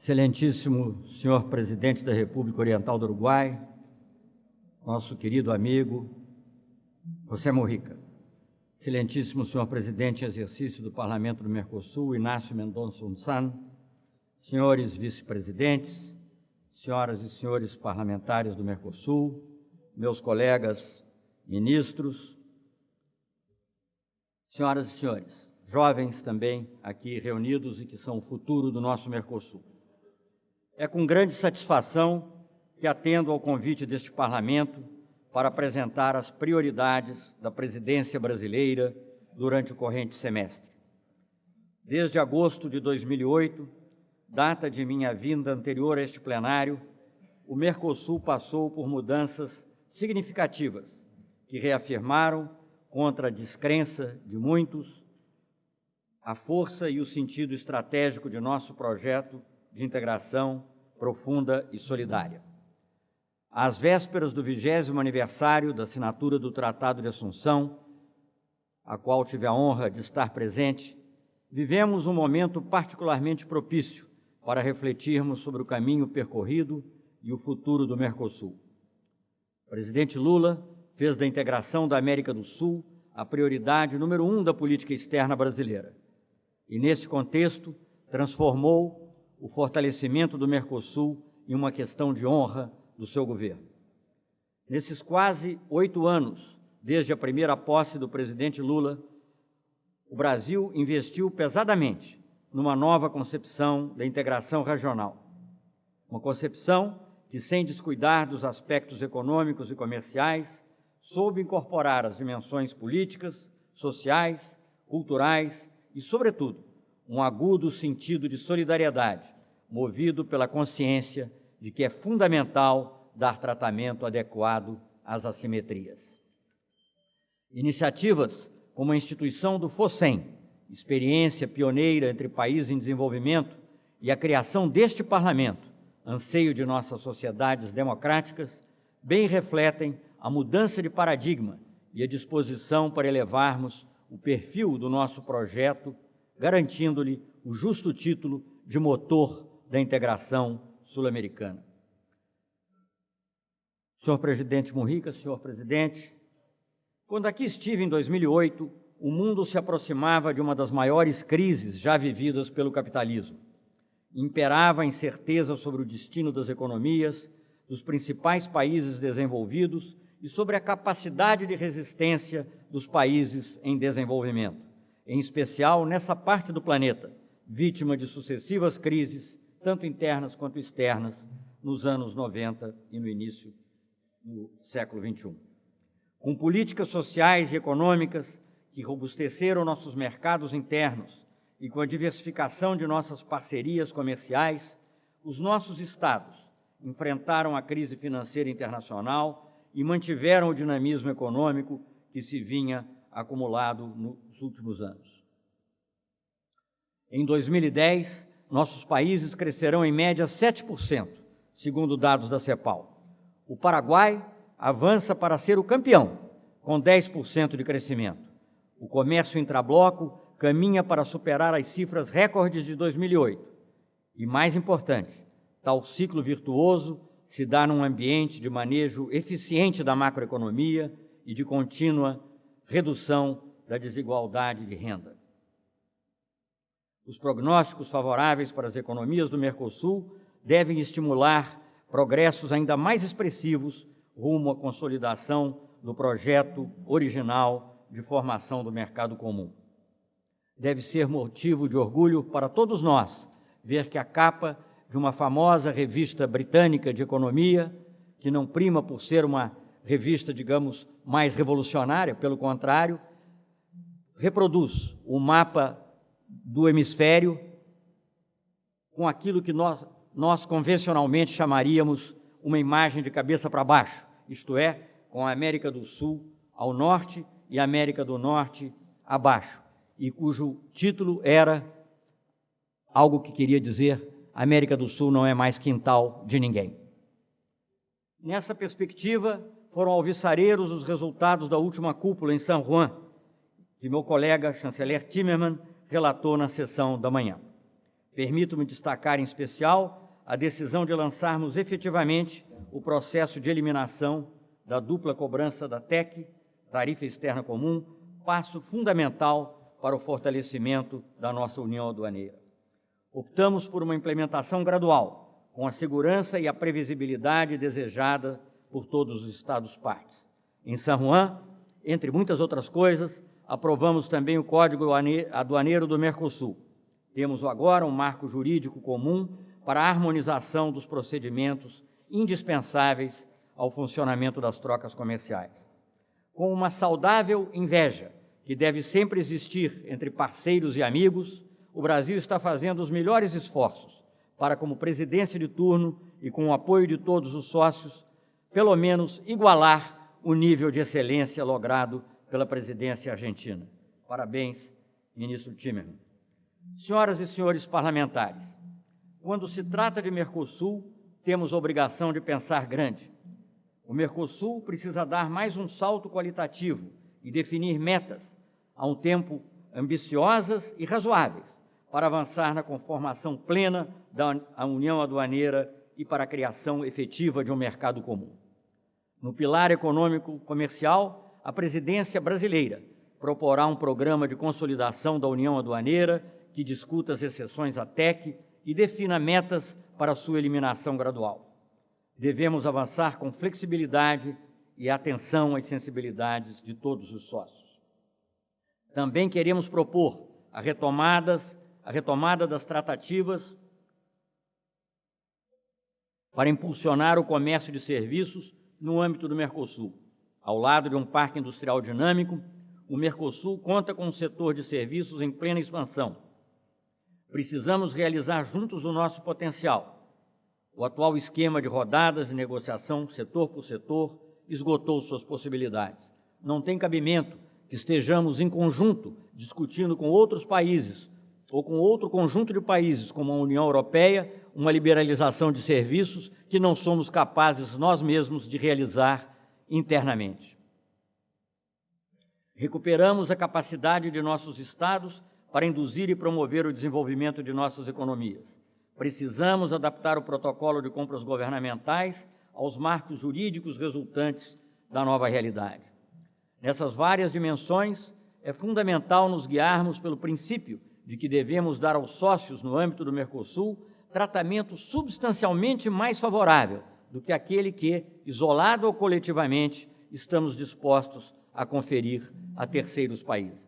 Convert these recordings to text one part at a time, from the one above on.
Excelentíssimo senhor presidente da República Oriental do Uruguai, nosso querido amigo José Mujica, excelentíssimo senhor presidente em exercício do Parlamento do Mercosul, Inácio Mendonça Unsan, senhores vice-presidentes, senhoras e senhores parlamentares do Mercosul, meus colegas ministros, senhoras e senhores, jovens também aqui reunidos e que são o futuro do nosso Mercosul. É com grande satisfação que atendo ao convite deste Parlamento para apresentar as prioridades da presidência brasileira durante o corrente semestre. Desde agosto de 2008, data de minha vinda anterior a este plenário, o Mercosul passou por mudanças significativas que reafirmaram, contra a descrença de muitos, a força e o sentido estratégico de nosso projeto de integração profunda e solidária. Às vésperas do 20º aniversário da assinatura do Tratado de Assunção, a qual tive a honra de estar presente, vivemos um momento particularmente propício para refletirmos sobre o caminho percorrido e o futuro do Mercosul. O presidente Lula fez da integração da América do Sul a prioridade número 1 da política externa brasileira e, nesse contexto, transformou o fortalecimento do Mercosul em uma questão de honra do seu governo. Nesses quase 8 anos, desde a primeira posse do presidente Lula, o Brasil investiu pesadamente numa nova concepção da integração regional. Uma concepção que, sem descuidar dos aspectos econômicos e comerciais, soube incorporar as dimensões políticas, sociais, culturais e, sobretudo, um agudo sentido de solidariedade, movido pela consciência de que é fundamental dar tratamento adequado às assimetrias. Iniciativas como a instituição do FOSEM, experiência pioneira entre países em desenvolvimento, e a criação deste Parlamento, anseio de nossas sociedades democráticas, bem refletem a mudança de paradigma e a disposição para elevarmos o perfil do nosso projeto, garantindo-lhe o justo título de motor da integração sul-americana. Senhor presidente Mujica, senhor presidente, quando aqui estive em 2008, o mundo se aproximava de uma das maiores crises já vividas pelo capitalismo. Imperava a incerteza sobre o destino das economias dos principais países desenvolvidos e sobre a capacidade de resistência dos países em desenvolvimento, em especial nessa parte do planeta, vítima de sucessivas crises, tanto internas quanto externas, nos anos 90 e no início do século XXI. Com políticas sociais e econômicas que robusteceram nossos mercados internos e com a diversificação de nossas parcerias comerciais, os nossos estados enfrentaram a crise financeira internacional e mantiveram o dinamismo econômico que se vinha acumulado nos últimos anos. Em 2010, nossos países crescerão em média 7%, segundo dados da CEPAL. O Paraguai avança para ser o campeão, com 10% de crescimento. O comércio intrabloco caminha para superar as cifras recordes de 2008. E, mais importante, tal ciclo virtuoso se dá num ambiente de manejo eficiente da macroeconomia e de contínua redução da desigualdade de renda. Os prognósticos favoráveis para as economias do Mercosul devem estimular progressos ainda mais expressivos rumo à consolidação do projeto original de formação do mercado comum. Deve ser motivo de orgulho para todos nós ver que a capa de uma famosa revista britânica de economia, que não prima por ser uma revista, digamos, mais revolucionária, pelo contrário, reproduz o mapa do hemisfério com aquilo que nós convencionalmente chamaríamos uma imagem de cabeça para baixo, isto é, com a América do Sul ao norte e a América do Norte abaixo, e cujo título era algo que queria dizer: a América do Sul não é mais quintal de ninguém. Nessa perspectiva, foram alvissareiros os resultados da última cúpula em San Juan, que meu colega chanceler Timmermans relatou na sessão da manhã. Permito-me destacar, em especial, a decisão de lançarmos efetivamente o processo de eliminação da dupla cobrança da TEC, Tarifa Externa Comum, passo fundamental para o fortalecimento da nossa União Aduaneira. Optamos por uma implementação gradual, com a segurança e a previsibilidade desejada por todos os Estados-partes. Em San Juan, entre muitas outras coisas, aprovamos também o Código Aduaneiro do Mercosul. Temos agora um marco jurídico comum para a harmonização dos procedimentos indispensáveis ao funcionamento das trocas comerciais. Com uma saudável inveja, que deve sempre existir entre parceiros e amigos, o Brasil está fazendo os melhores esforços para, como presidência de turno e com o apoio de todos os sócios, pelo menos igualar o nível de excelência logrado pela presidência argentina. Parabéns, ministro Timmermans. Senhoras e senhores parlamentares, quando se trata de Mercosul, temos a obrigação de pensar grande. O Mercosul precisa dar mais um salto qualitativo e definir metas, a um tempo ambiciosas e razoáveis, para avançar na conformação plena da União Aduaneira e para a criação efetiva de um mercado comum. No pilar econômico-comercial, a presidência brasileira proporá um programa de consolidação da União Aduaneira que discuta as exceções à TEC e defina metas para sua eliminação gradual. Devemos avançar com flexibilidade e atenção às sensibilidades de todos os sócios. Também queremos propor a retomada das tratativas para impulsionar o comércio de serviços no âmbito do Mercosul. Ao lado de um parque industrial dinâmico, o Mercosul conta com um setor de serviços em plena expansão. Precisamos realizar juntos o nosso potencial. O atual esquema de rodadas de negociação, setor por setor, esgotou suas possibilidades. Não tem cabimento que estejamos em conjunto discutindo com outros países ou com outro conjunto de países, como a União Europeia, uma liberalização de serviços que não somos capazes nós mesmos de realizar internamente. Recuperamos a capacidade de nossos estados para induzir e promover o desenvolvimento de nossas economias. Precisamos adaptar o protocolo de compras governamentais aos marcos jurídicos resultantes da nova realidade. Nessas várias dimensões, é fundamental nos guiarmos pelo princípio de que devemos dar aos sócios no âmbito do Mercosul tratamento substancialmente mais favorável do que aquele que, isolado ou coletivamente, estamos dispostos a conferir a terceiros países.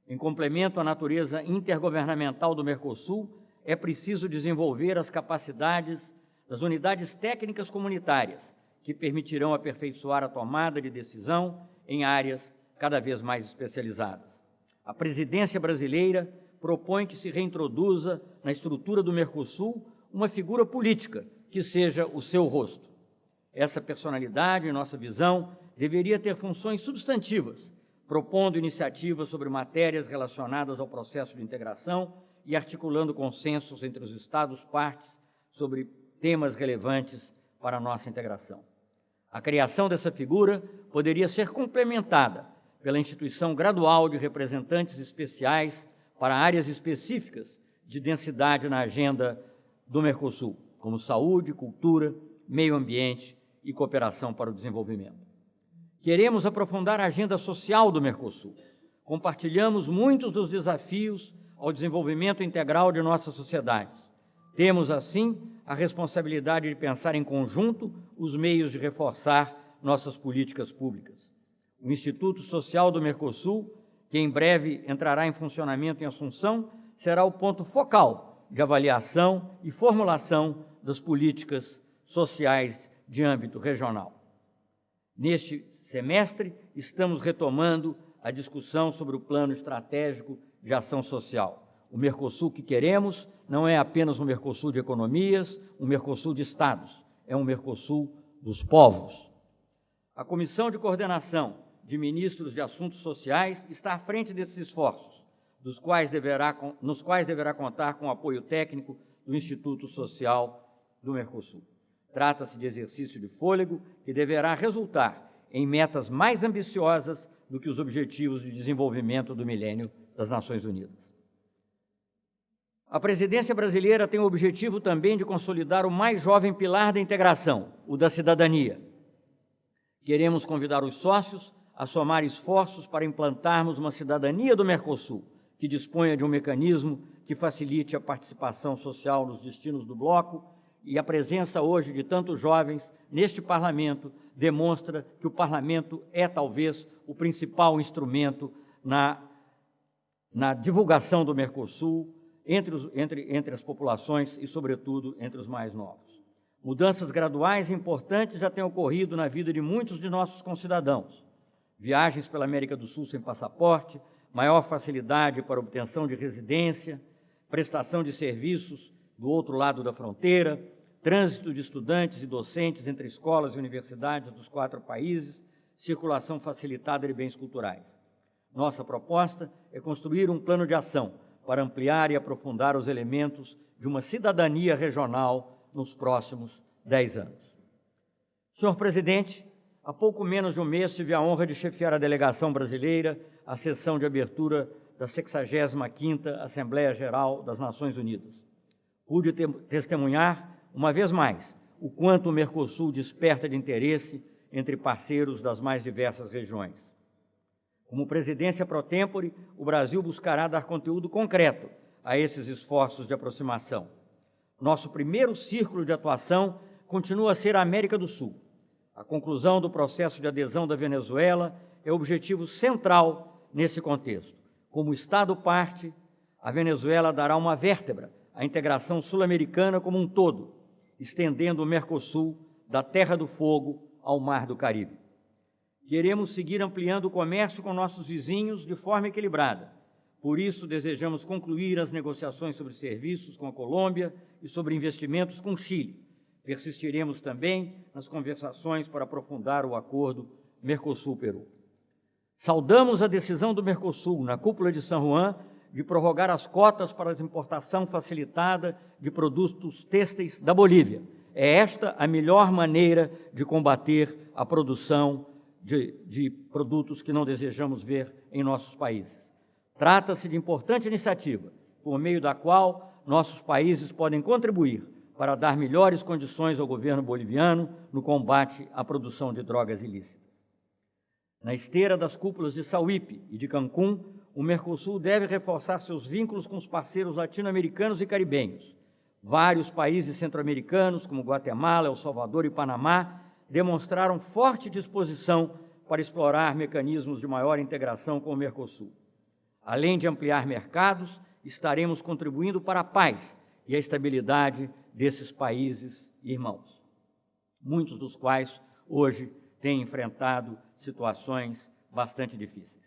Em complemento à natureza intergovernamental do Mercosul, é preciso desenvolver as capacidades das unidades técnicas comunitárias, que permitirão aperfeiçoar a tomada de decisão em áreas cada vez mais especializadas. A presidência brasileira propõe que se reintroduza na estrutura do Mercosul uma figura política que seja o seu rosto. Essa personalidade, em nossa visão, deveria ter funções substantivas, propondo iniciativas sobre matérias relacionadas ao processo de integração e articulando consensos entre os Estados-partes sobre temas relevantes para a nossa integração. A criação dessa figura poderia ser complementada pela instituição gradual de representantes especiais para áreas específicas de densidade na agenda do Mercosul, como saúde, cultura, meio ambiente e cooperação para o desenvolvimento. Queremos aprofundar a agenda social do Mercosul. Compartilhamos muitos dos desafios ao desenvolvimento integral de nossa sociedade. Temos, assim, a responsabilidade de pensar em conjunto os meios de reforçar nossas políticas públicas. O Instituto Social do Mercosul, que em breve entrará em funcionamento em Assunção, será o ponto focal de avaliação e formulação das políticas sociais de âmbito regional. Neste semestre, estamos retomando a discussão sobre o Plano Estratégico de Ação Social. O Mercosul que queremos não é apenas um Mercosul de economias, um Mercosul de estados, é um Mercosul dos povos. A Comissão de Coordenação de Ministros de Assuntos Sociais está à frente desses esforços, nos quais deverá contar com o apoio técnico do Instituto Social do Mercosul. Trata-se de exercício de fôlego que deverá resultar em metas mais ambiciosas do que os Objetivos de Desenvolvimento do Milênio das Nações Unidas. A presidência brasileira tem o objetivo também de consolidar o mais jovem pilar da integração, o da cidadania. Queremos convidar os sócios a somar esforços para implantarmos uma cidadania do Mercosul, que disponha de um mecanismo que facilite a participação social nos destinos do bloco, e a presença hoje de tantos jovens neste parlamento demonstra que o parlamento é talvez o principal instrumento na divulgação do Mercosul entre as populações e, sobretudo, entre os mais novos. Mudanças graduais e importantes já têm ocorrido na vida de muitos de nossos concidadãos. Viagens pela América do Sul sem passaporte, maior facilidade para obtenção de residência, prestação de serviços do outro lado da fronteira, trânsito de estudantes e docentes entre escolas e universidades dos 4 países, circulação facilitada de bens culturais. Nossa proposta é construir um plano de ação para ampliar e aprofundar os elementos de uma cidadania regional nos próximos 10 anos. Senhor Presidente, há pouco menos de um mês tive a honra de chefiar a delegação brasileira à sessão de abertura da 65ª Assembleia Geral das Nações Unidas. Pude testemunhar, uma vez mais, o quanto o Mercosul desperta de interesse entre parceiros das mais diversas regiões. Como presidência pro tempore, o Brasil buscará dar conteúdo concreto a esses esforços de aproximação. Nosso primeiro círculo de atuação continua a ser a América do Sul. A conclusão do processo de adesão da Venezuela é o objetivo central nesse contexto. Como Estado-parte, a Venezuela dará uma vértebra à integração sul-americana como um todo, estendendo o Mercosul da Terra do Fogo ao Mar do Caribe. Queremos seguir ampliando o comércio com nossos vizinhos de forma equilibrada. Por isso, desejamos concluir as negociações sobre serviços com a Colômbia e sobre investimentos com o Chile. Persistiremos também nas conversações para aprofundar o acordo Mercosul-Peru. Saudamos a decisão do Mercosul, na cúpula de San Juan, de prorrogar as cotas para a importação facilitada de produtos têxteis da Bolívia. É esta a melhor maneira de combater a produção de produtos que não desejamos ver em nossos países. Trata-se de importante iniciativa, por meio da qual nossos países podem contribuir para dar melhores condições ao governo boliviano no combate à produção de drogas ilícitas. Na esteira das cúpulas de Sauípe e de Cancún, o Mercosul deve reforçar seus vínculos com os parceiros latino-americanos e caribenhos. Vários países centro-americanos, como Guatemala, El Salvador e Panamá, demonstraram forte disposição para explorar mecanismos de maior integração com o Mercosul. Além de ampliar mercados, estaremos contribuindo para a paz e a estabilidade desses países irmãos, muitos dos quais hoje têm enfrentado situações bastante difíceis.